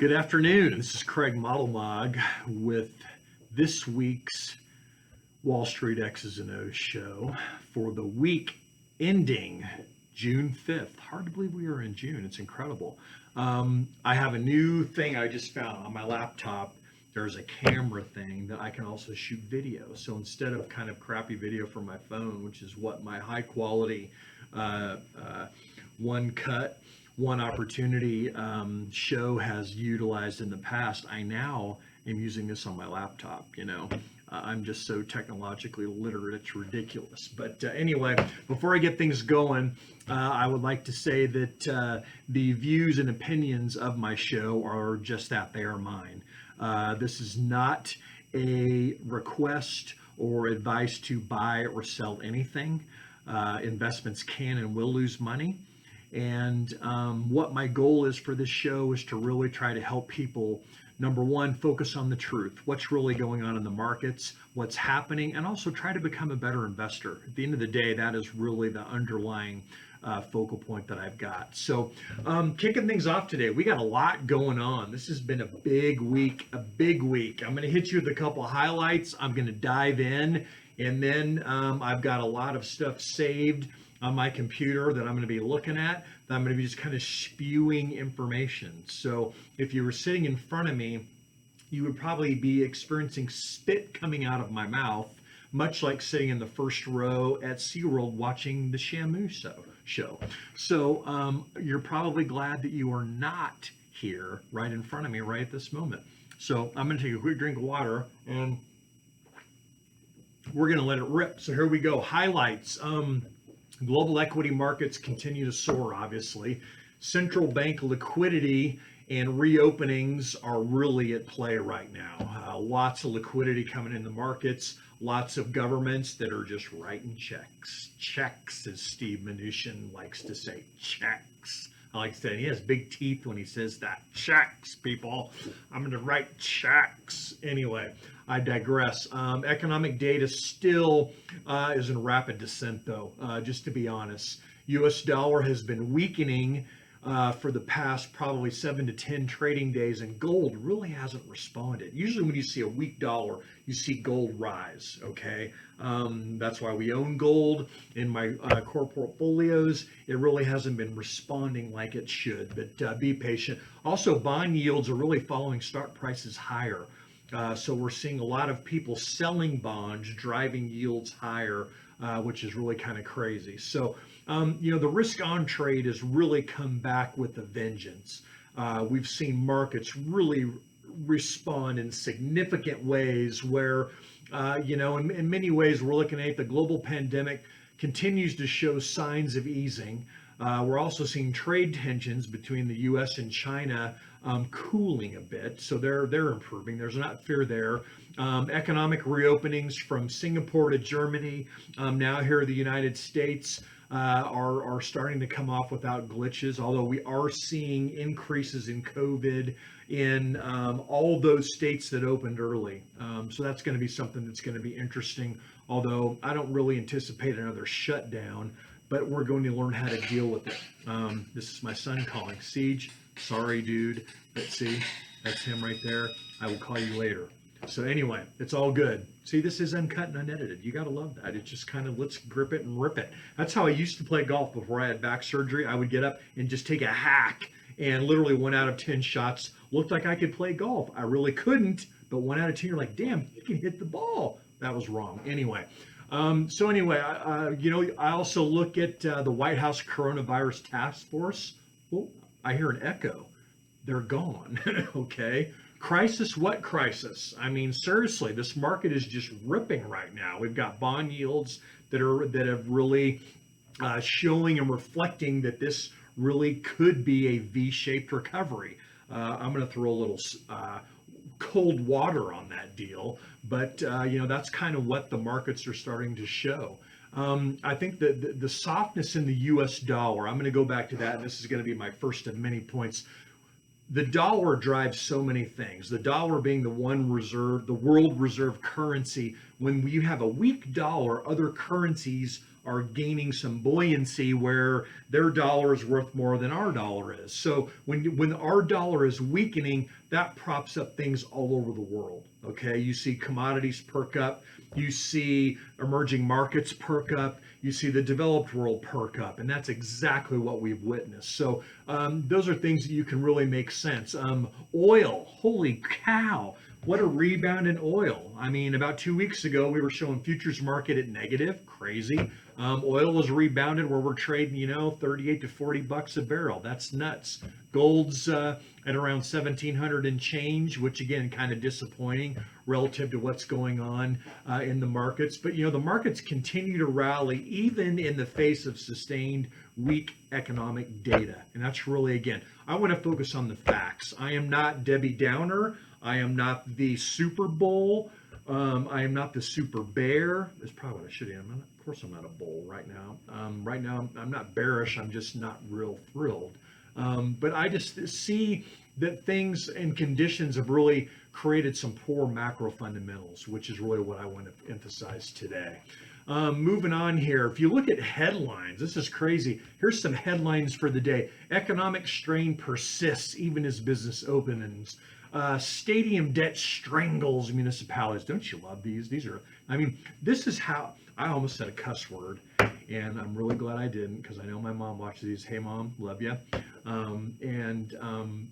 Good afternoon. This is Craig Modelmog with this week's Wall Street X's and O's show for the week ending June 5th. Hard to believe we are in June. It's incredible. I have a new thing I just found on my laptop. There's a camera thing that I can also shoot video. So instead of kind of crappy video from my phone, which is what my high quality one cut, one opportunity show has utilized in the past, I now am using this on my laptop. I'm just so technologically literate, it's ridiculous. But anyway, before I get things going, I would like to say that the views and opinions of my show are just that, they are mine. This is not a request or advice to buy or sell anything. Investments can and will lose money. And what my goal is for this show is to really try to help people, number one, focus on the truth, what's really going on in the markets, what's happening, and also try to become a better investor. At the end of the day, that is really the underlying focal point that I've got. So kicking things off today, we got a lot going on. This has been a big week. I'm going to hit you with a couple highlights. I'm going to dive in, and then I've got a lot of stuff saved on my computer that I'm going to be looking at, that I'm going to be just kind of spewing information. So if you were sitting in front of me, you would probably be experiencing spit coming out of my mouth, much like sitting in the first row at SeaWorld watching the Shamu show. So you're probably glad that you are not here right in front of me right at this moment. So I'm going to take a quick drink of water and we're going to let it rip. So here we go. Highlights. Global equity markets continue to soar, obviously. Central bank liquidity and reopenings are really at play right now. Lots of liquidity coming in the markets, lots of governments that are just writing checks. Checks, as Steve Mnuchin likes to say, checks. I like to say, he has big teeth when he says that. Checks, people. I'm going to write checks. Anyway, I digress. Economic data still is in rapid descent, though, just to be honest. U.S. dollar has been weakening for the past probably 7 to 10 trading days, and gold really hasn't responded. Usually when you see a weak dollar, you see gold rise, okay? That's why we own gold in my core portfolios. It really hasn't been responding like it should, but be patient. Also, bond yields are really following stock prices higher. So we're seeing a lot of people selling bonds, driving yields higher, which is really kind of crazy. So, the risk on trade has really come back with a vengeance. We've seen markets really respond in significant ways where, in many ways, we're looking at the global pandemic continues to show signs of easing. We're also seeing trade tensions between the U.S. and China cooling a bit, so they're improving. There's not fear there. Economic reopenings from Singapore to Germany, now here in the United States, are starting to come off without glitches, although we are seeing increases in COVID in all those states that opened early. So that's going to be something that's going to be interesting, although I don't really anticipate another shutdown, but we're going to learn how to deal with it. This is my son calling. Siege, sorry, dude. Let's see. That's him right there. I will call you later. So anyway, it's all good. See, this is uncut and unedited. You got to love that. It's just kind of, let's grip it and rip it. That's how I used to play golf before I had back surgery. I would get up and just take a hack, and literally 1 out of 10 shots looked like I could play golf. I really couldn't, but 1 out of 10, you're like, damn, you can hit the ball. That was wrong. Anyway. I also look at the White House Coronavirus Task Force. Oh, I hear an echo. They're gone. Okay. Crisis? What crisis? I mean, seriously, this market is just ripping right now. We've got bond yields that have really showing and reflecting that this really could be a V-shaped recovery. I'm going to throw a little cold water on that deal, but that's kind of what the markets are starting to show. I think that the softness in the U.S. dollar, I'm going to go back to that, and this is going to be my first of many points. The dollar drives so many things. The dollar being the world reserve currency. When you have a weak dollar, other currencies are gaining some buoyancy where their dollar is worth more than our dollar is. So when our dollar is weakening, that props up things all over the world. Okay, you see commodities perk up, you see emerging markets perk up, you see the developed world perk up, and that's exactly what we've witnessed. So those are things that you can really make sense. Oil, holy cow, what a rebound in oil. I mean, about 2 weeks ago, we were showing futures market at negative, crazy. Oil has rebounded where we're trading, 38 to 40 bucks a barrel. That's nuts. Gold's at around 1700 and change, which again, kind of disappointing relative to what's going on in the markets. But, the markets continue to rally even in the face of sustained weak economic data. And that's really, again, I want to focus on the facts. I am not Debbie Downer. I am not the Super Bowl. I am not the super bear. That's probably what I should have. Of course, I'm not a bull right now. Right now, I'm not bearish. I'm just not real thrilled. But I just see that things and conditions have really created some poor macro fundamentals, which is really what I want to emphasize today. Moving on here, if you look at headlines, this is crazy. Here's some headlines for the day. Economic strain persists even as business opens. Stadium debt strangles municipalities. Don't you love these? This is how, I almost said a cuss word, and I'm really glad I didn't, because I know my mom watches these. Hey, Mom, love you.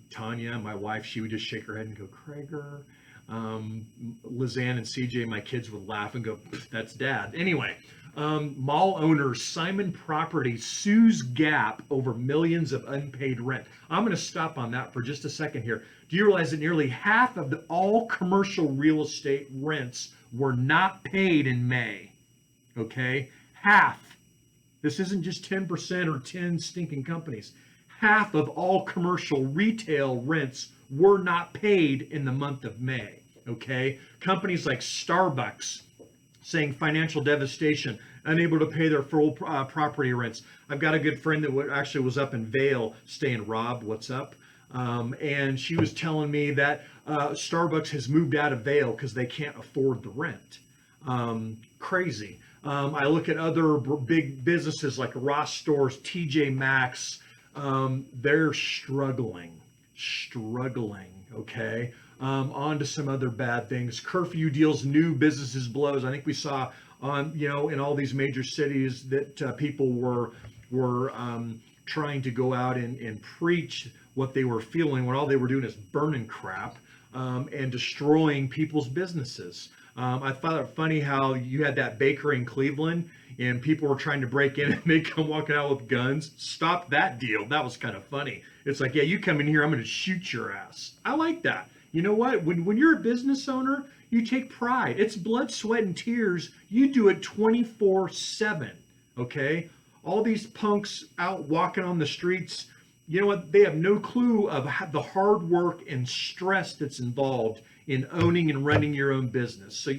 Tanya, my wife, she would just shake her head and go, Krager. Lizanne and CJ, my kids, would laugh and go, that's Dad. Anyway, mall owner Simon Property sues Gap over millions of unpaid rent. I'm going to stop on that for just a second here. Do you realize that nearly half of all commercial real estate rents were not paid in May? Okay, half. This isn't just 10% or 10 stinking companies. Half of all commercial retail rents were not paid in the month of May. Okay, companies like Starbucks saying financial devastation, unable to pay their full property rents. I've got a good friend that actually was up in Vail staying. Rob, what's up? And she was telling me that Starbucks has moved out of Vail because they can't afford the rent. Crazy. I look at other big businesses like Ross Stores, TJ Maxx. They're struggling. Okay. On to some other bad things. Curfew deals new businesses blows. I think we saw on, in all these major cities that people were trying to go out and preach what they were feeling when all they were doing is burning crap and destroying people's businesses. I thought it funny how you had that bakery in Cleveland and people were trying to break in and they come walking out with guns. Stop that deal. That was kind of funny. It's like, yeah, you come in here, I'm going to shoot your ass. I like that. You know what? When you're a business owner, you take pride. It's blood, sweat, and tears. You do it 24/7. Okay? All these punks out walking on the streets, you know what? They have no clue of the hard work and stress that's involved in owning and running your own business. So,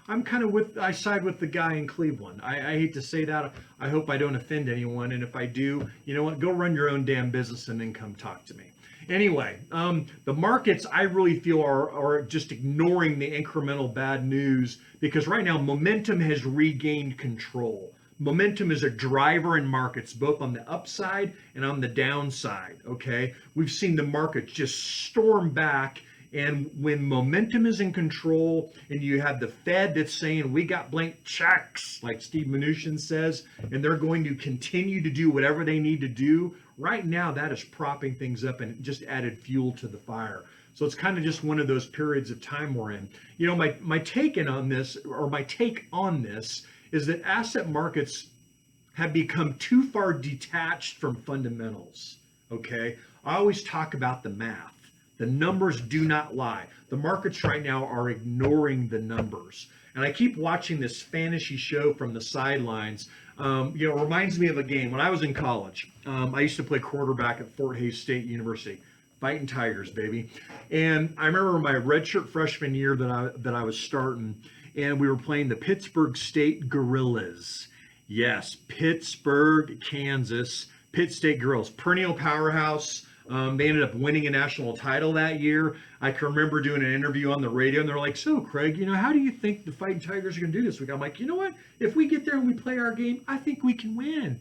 I'm kind of I side with the guy in Cleveland. I hate to say that. I hope I don't offend anyone. And if I do, you know what? Go run your own damn business and then come talk to me. Anyway, the markets, I really feel are just ignoring the incremental bad news because right now momentum has regained control. Momentum is a driver in markets, both on the upside and on the downside, okay? We've seen the market just storm back, and when momentum is in control and you have the Fed that's saying we got blank checks, like Steve Mnuchin says, and they're going to continue to do whatever they need to do, right now that is propping things up and just added fuel to the fire. So it's kind of just one of those periods of time we're in. My take on this is that asset markets have become too far detached from fundamentals, okay? I always talk about the math. The numbers do not lie. The markets right now are ignoring the numbers. And I keep watching this fantasy show from the sidelines. It reminds me of a game. When I was in college, I used to play quarterback at Fort Hays State University. Fighting Tigers, baby. And I remember my redshirt freshman year that I was starting, and we were playing the Pittsburgh State Gorillas. Yes, Pittsburgh, Kansas, Pitt State Gorillas, perennial powerhouse. They ended up winning a national title that year. I can remember doing an interview on the radio, and they're like, "So, Craig, how do you think the Fighting Tigers are going to do this week?" I'm like, "You know what? If we get there and we play our game, I think we can win."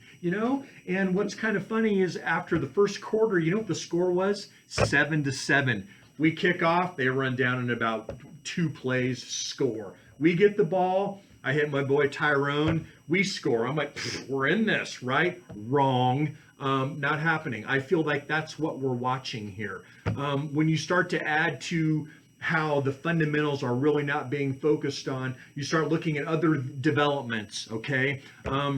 And what's kind of funny is after the first quarter, you know what the score was? 7-7. We kick off, they run down in about 2 plays, score. We get the ball. I hit my boy Tyrone. We score. I'm like, we're in this, right? Wrong. Not happening. I feel like that's what we're watching here. When you start to add to how the fundamentals are really not being focused on, you start looking at other developments, okay?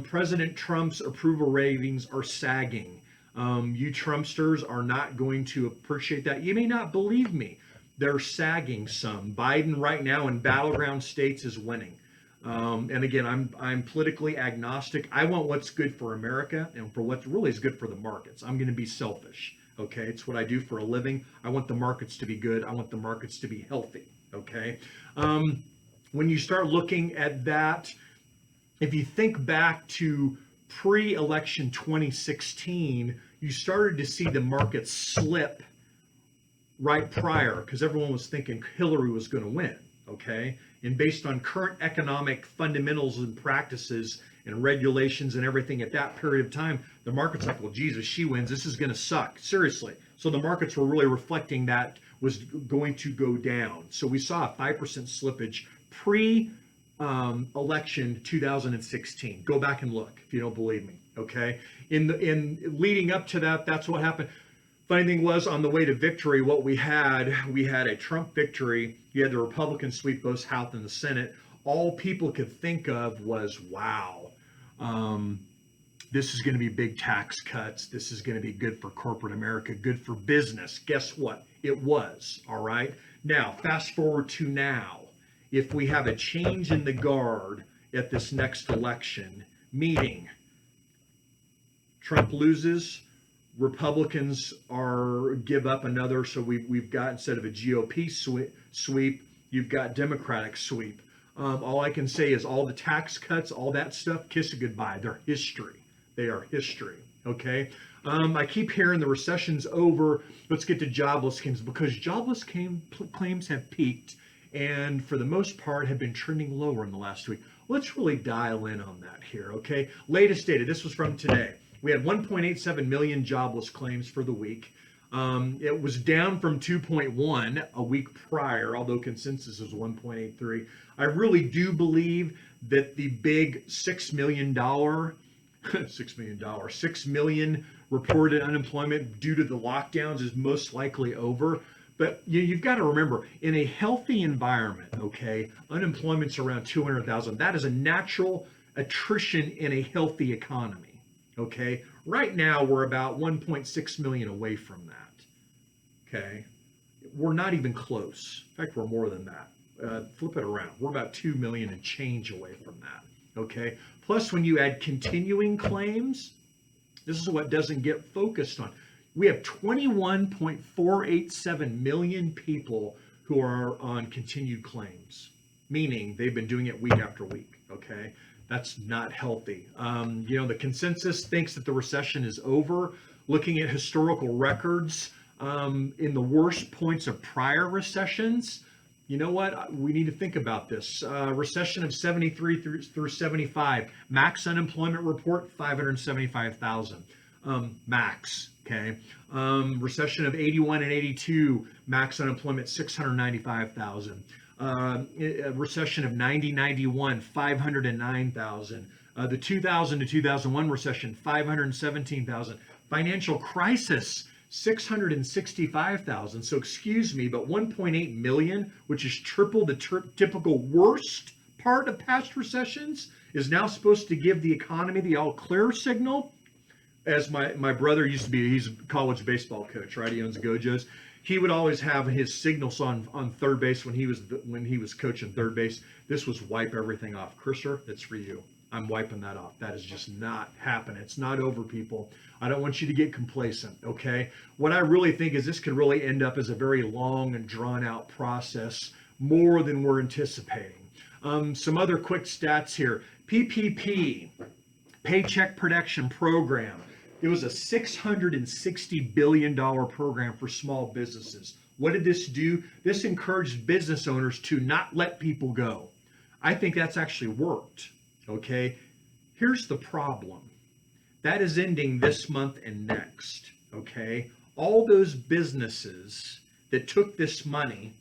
President Trump's approval ratings are sagging. You Trumpsters are not going to appreciate that. You may not believe me. They're sagging some. Biden right now in battleground states is winning. And again, I'm politically agnostic. I want what's good for America and for what really is good for the markets. I'm going to be selfish. Okay, it's what I do for a living. I want the markets to be good. I want the markets to be healthy. Okay, when you start looking at that, if you think back to pre-election 2016, you started to see the market slip right prior because everyone was thinking Hillary was going to win. Okay, and based on current economic fundamentals and practices and regulations and everything at that period of time, the market's like, well, Jesus, she wins. This is going to suck. Seriously. So the markets were really reflecting that was going to go down. So we saw a 5% slippage pre-election 2016. Go back and look if you don't believe me. Okay. In leading up to that, that's what happened. Funny thing was, on the way to victory, what we had a Trump victory. You had the Republicans sweep both House and the Senate. All people could think of was, wow, this is going to be big tax cuts. This is going to be good for corporate America, good for business. Guess what? It was. All right. Now, fast forward to now. If we have a change in the guard at this next election, meaning Trump loses, Republicans give up another, so we've got, instead of a GOP sweep, you've got Democratic sweep. All I can say is all the tax cuts, all that stuff, kiss it goodbye. They're history. They are history. Okay. I keep hearing the recession's over. Let's get to jobless claims, because jobless claims have peaked and for the most part have been trending lower in the last week. Let's really dial in on that here. Okay. Latest data. This was from today. We had 1.87 million jobless claims for the week. It was down from 2.1 a week prior, although consensus is 1.83. I really do believe that the big $6 million reported unemployment due to the lockdowns is most likely over. But you've got to remember, in a healthy environment, okay, unemployment's around 200,000. That is a natural attrition in a healthy economy. Okay, right now we're about 1.6 million away from that. Okay, we're not even close. In fact, we're more than that. Flip it around. We're about 2 million and change away from that. Okay, plus when you add continuing claims, this is what doesn't get focused on. We have 21.487 million people who are on continued claims, meaning they've been doing it week after week. Okay. That's not healthy. The consensus thinks that the recession is over. Looking at historical records in the worst points of prior recessions, you know what? We need to think about this. Recession of 73 through 75. Max unemployment report, 575,000. Max, okay? Recession of 81 and 82. Max unemployment, 695,000. Recession of 90-91, 509,000. The 2000 to 2001 recession, 517,000. Financial crisis, 665,000. So excuse me, but 1.8 million, which is triple the typical worst part of past recessions, is now supposed to give the economy the all clear signal. As my brother used to be, he's a college baseball coach, right? He owns Gojos. He would always have his signals on third base when he was coaching third base. This was wipe everything off. Christopher, that's for you. I'm wiping that off. That is just not happening. It's not over, people. I don't want you to get complacent, okay? What I really think is this could really end up as a very long and drawn out process, more than we're anticipating. Some other quick stats here. PPP, Paycheck Protection Program. It was a $660 billion program for small businesses. What did this do? This encouraged business owners to not let people go. I think that's actually worked. Okay. Here's the problem. That is ending this month and next. Okay. All those businesses that took this money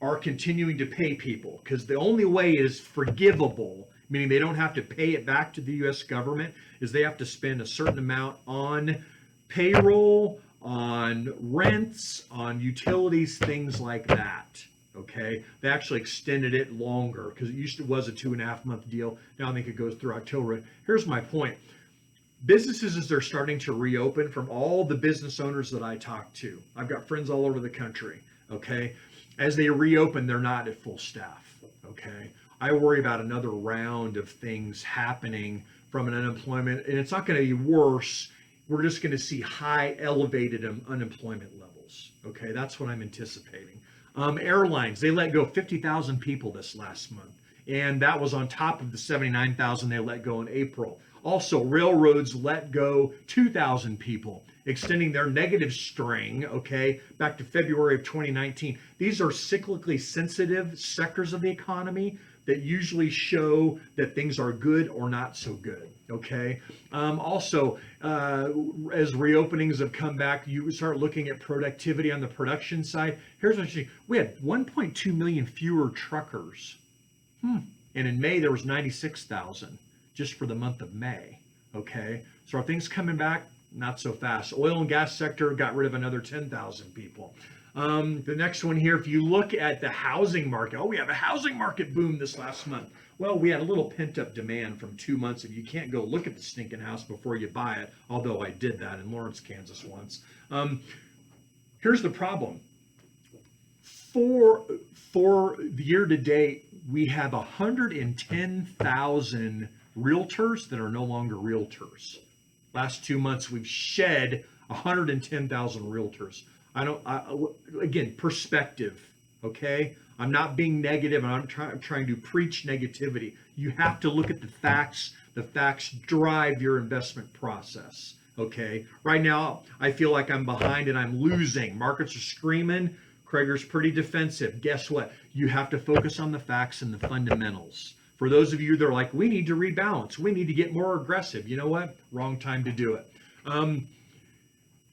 are continuing to pay people because the only way it is forgivable, meaning they don't have to pay it back to the U.S. government, is they have to spend a certain amount on payroll, on rents, on utilities, things like that. Okay, they actually extended it longer because it was a 2.5-month deal. Now I think it goes through October. Here's my point. Businesses, as they're starting to reopen, from all the business owners that I talk to, I've got friends all over the country. Okay, as they reopen, they're not at full staff. Okay, I worry about another round of things happening from an unemployment, and it's not going to be worse. We're just going to see high elevated unemployment levels. Okay, that's what I'm anticipating. Airlines, they let go 50,000 people this last month, and that was on top of the 79,000 they let go in April. Also, railroads let go 2,000 people, extending their negative string, okay, back to February of 2019. These are cyclically sensitive sectors of the economy that usually show that things are good or not so good, okay? Also, as reopenings have come back, you start looking at productivity on the production side. Here's what you see. We had 1.2 million fewer truckers. And in May, there was 96,000 just for the month of May, okay? So are things coming back? Not so fast. Oil and gas sector got rid of another 10,000 people. The next one here, if you look at the housing market, we have a housing market boom this last month. Well, we had a little pent-up demand from 2 months of you can't go look at the stinking house before you buy it, although I did that in Lawrence, Kansas once. Here's the problem. For the year to date, we have 110,000 realtors that are no longer realtors. Last 2 months, we've shed 110,000 realtors. Again, perspective, okay? I'm not being negative, and I'm trying to preach negativity. You have to look at the facts. The facts drive your investment process, okay? Right now, I feel like I'm behind and I'm losing. Markets are screaming. Krager's pretty defensive. Guess what? You have to focus on the facts and the fundamentals. For those of you that are like, we need to rebalance, we need to get more aggressive, you know what? Wrong time to do it.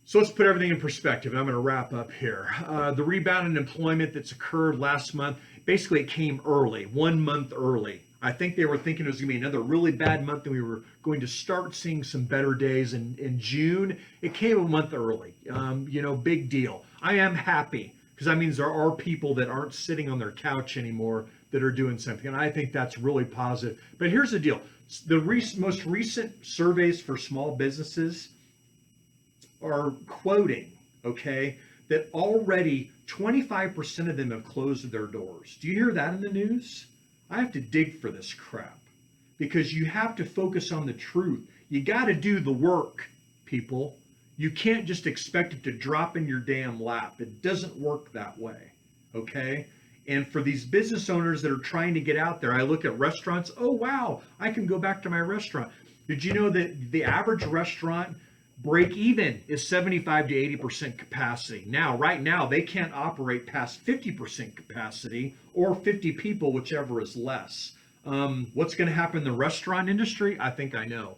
So let's put everything in perspective. I'm going to wrap up here. The rebound in employment that's occurred last month, basically it came early, 1 month early. I think they were thinking it was going to be another really bad month and we were going to start seeing some better days in June. It came a month early. Big deal. I am happy because that means there are people that aren't sitting on their couch anymore that are doing something. And I think that's really positive. But here's the deal. The most recent surveys for small businesses are quoting, okay, that already 25% of them have closed their doors. Do you hear that in the news? I have to dig for this crap because you have to focus on the truth. You got to do the work, people. You can't just expect it to drop in your damn lap. It doesn't work that way, okay? And for these business owners that are trying to get out there, I look at restaurants. Oh, wow, I can go back to my restaurant. Did you know that the average restaurant break even is 75 to 80% capacity? Right now, they can't operate past 50% capacity or 50 people, whichever is less. What's going to happen in the restaurant industry? I think I know.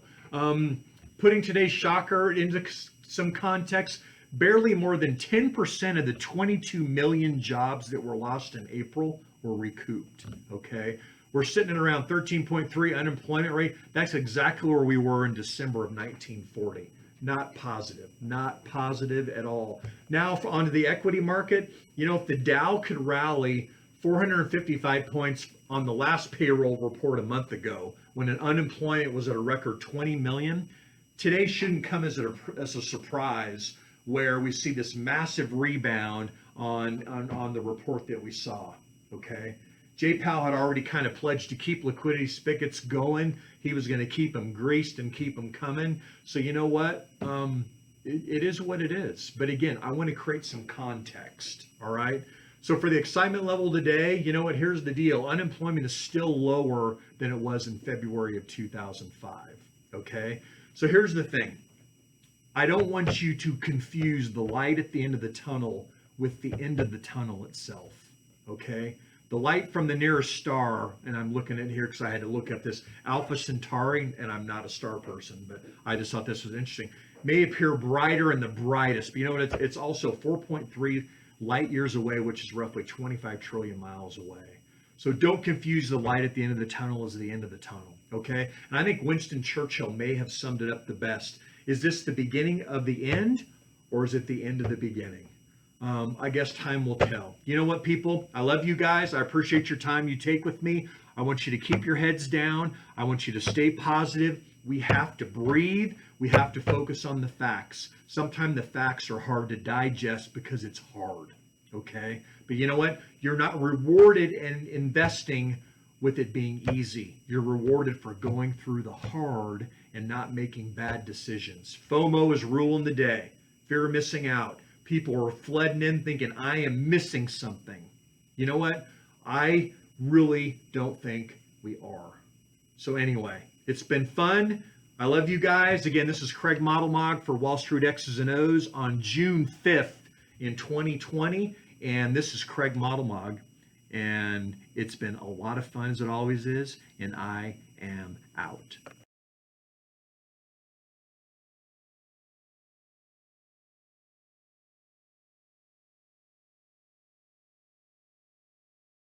Putting today's shocker into some context, barely more than 10% of the 22 million jobs that were lost in April were recouped, okay? We're sitting at around 13.3 unemployment rate. That's exactly where we were in December of 1940. Not positive at all. Now onto the equity market. If the Dow could rally 455 points on the last payroll report a month ago, when an unemployment was at a record 20 million, today shouldn't come as a surprise where we see this massive rebound on the report that we saw, okay? Jay Powell had already kind of pledged to keep liquidity spigots going. He was going to keep them greased and keep them coming. So you know what? It is what it is. But again, I want to create some context, all right? So for the excitement level today, you know what? Here's the deal. Unemployment is still lower than it was in February of 2005, okay? So here's the thing. I don't want you to confuse the light at the end of the tunnel with the end of the tunnel itself. Okay? The light from the nearest star, and I'm looking at here because I had to look up this Alpha Centauri, and I'm not a star person, but I just thought this was interesting. May appear brighter in the brightest, but you know what? It's also 4.3 light years away, which is roughly 25 trillion miles away. So don't confuse the light at the end of the tunnel as the end of the tunnel. Okay? And I think Winston Churchill may have summed it up the best. Is this the beginning of the end, or is it the end of the beginning? I guess time will tell. You know what, people? I love you guys. I appreciate your time you take with me. I want you to keep your heads down. I want you to stay positive. We have to breathe. We have to focus on the facts. Sometimes the facts are hard to digest because it's hard. Okay? But you know what? You're not rewarded in investing with it being easy. You're rewarded for going through the hard and not making bad decisions. FOMO is ruling the day. Fear of missing out. People are flooding in thinking, I am missing something. You know what? I really don't think we are. So anyway, it's been fun. I love you guys. Again, this is Craig Modelmog for Wall Street X's and O's on June 5th in 2020. And this is Craig Modelmog. And it's been a lot of fun, as it always is. And I am out.